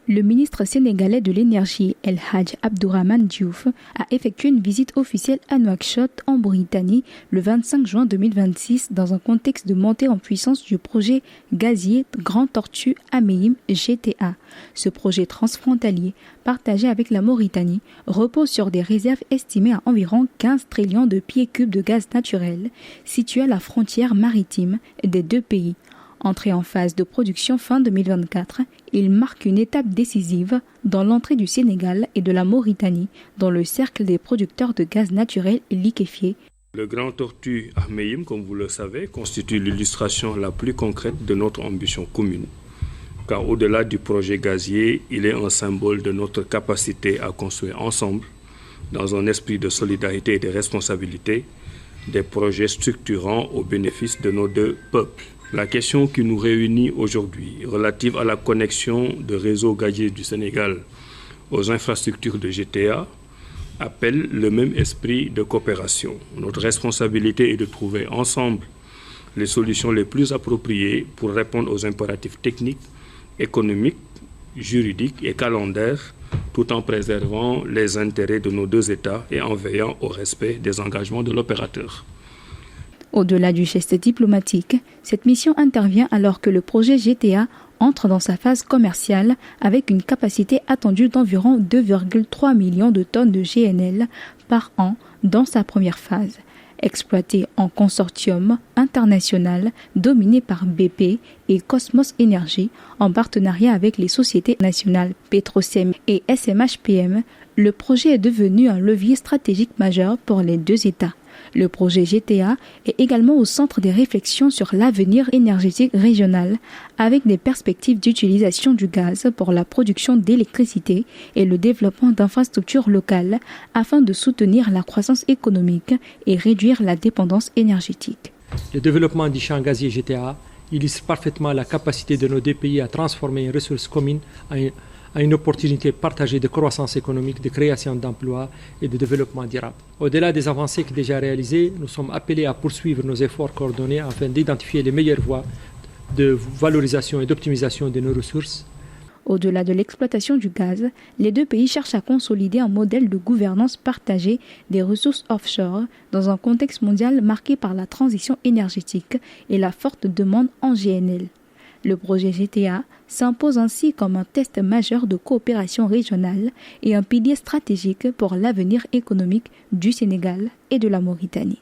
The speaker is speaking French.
Le ministre sénégalais de l'énergie, El Hadj Abdourahmane Diouf, a effectué une visite officielle à Nouakchott, en Mauritanie, le 25 juin 2026, dans un contexte de montée en puissance du projet gazier Grand Tortue Ahmeyim GTA. Ce projet transfrontalier, partagé avec la Mauritanie, repose sur des réserves estimées à environ 15 trillions de pieds cubes de gaz naturel, situées à la frontière maritime des deux pays. Entré en phase de production fin 2024, il marque une étape décisive dans l'entrée du Sénégal et de la Mauritanie dans le cercle des producteurs de gaz naturel liquéfié. Le Grand Tortue Ahmeyim, comme vous le savez, constitue l'illustration la plus concrète de notre ambition commune. Car au-delà du projet gazier, il est un symbole de notre capacité à construire ensemble, dans un esprit de solidarité et de responsabilité, des projets structurants au bénéfice de nos deux peuples. La question qui nous réunit aujourd'hui, relative à la connexion de réseaux gaziers du Sénégal aux infrastructures de GTA, appelle le même esprit de coopération. Notre responsabilité est de trouver ensemble les solutions les plus appropriées pour répondre aux impératifs techniques, économiques, juridiques et calendaires, tout en préservant les intérêts de nos deux États et en veillant au respect des engagements de l'opérateur. Au-delà du geste diplomatique, cette mission intervient alors que le projet GTA entre dans sa phase commerciale avec une capacité attendue d'environ 2,3 millions de tonnes de GNL par an dans sa première phase. Exploité en consortium international dominé par BP et Cosmos Energy en partenariat avec les sociétés nationales Petrocem et SMHPM, le projet est devenu un levier stratégique majeur pour les deux États. Le projet GTA est également au centre des réflexions sur l'avenir énergétique régional, avec des perspectives d'utilisation du gaz pour la production d'électricité et le développement d'infrastructures locales afin de soutenir la croissance économique et réduire la dépendance énergétique. Le développement du champ gazier GTA illustre parfaitement la capacité de nos deux pays à transformer une ressource commune à une opportunité partagée de croissance économique, de création d'emplois et de développement durable. Au-delà des avancées déjà réalisées, nous sommes appelés à poursuivre nos efforts coordonnés afin d'identifier les meilleures voies de valorisation et d'optimisation de nos ressources. Au-delà de l'exploitation du gaz, les deux pays cherchent à consolider un modèle de gouvernance partagée des ressources offshore dans un contexte mondial marqué par la transition énergétique et la forte demande en GNL. Le projet GTA s'impose ainsi comme un test majeur de coopération régionale et un pilier stratégique pour l'avenir économique du Sénégal et de la Mauritanie.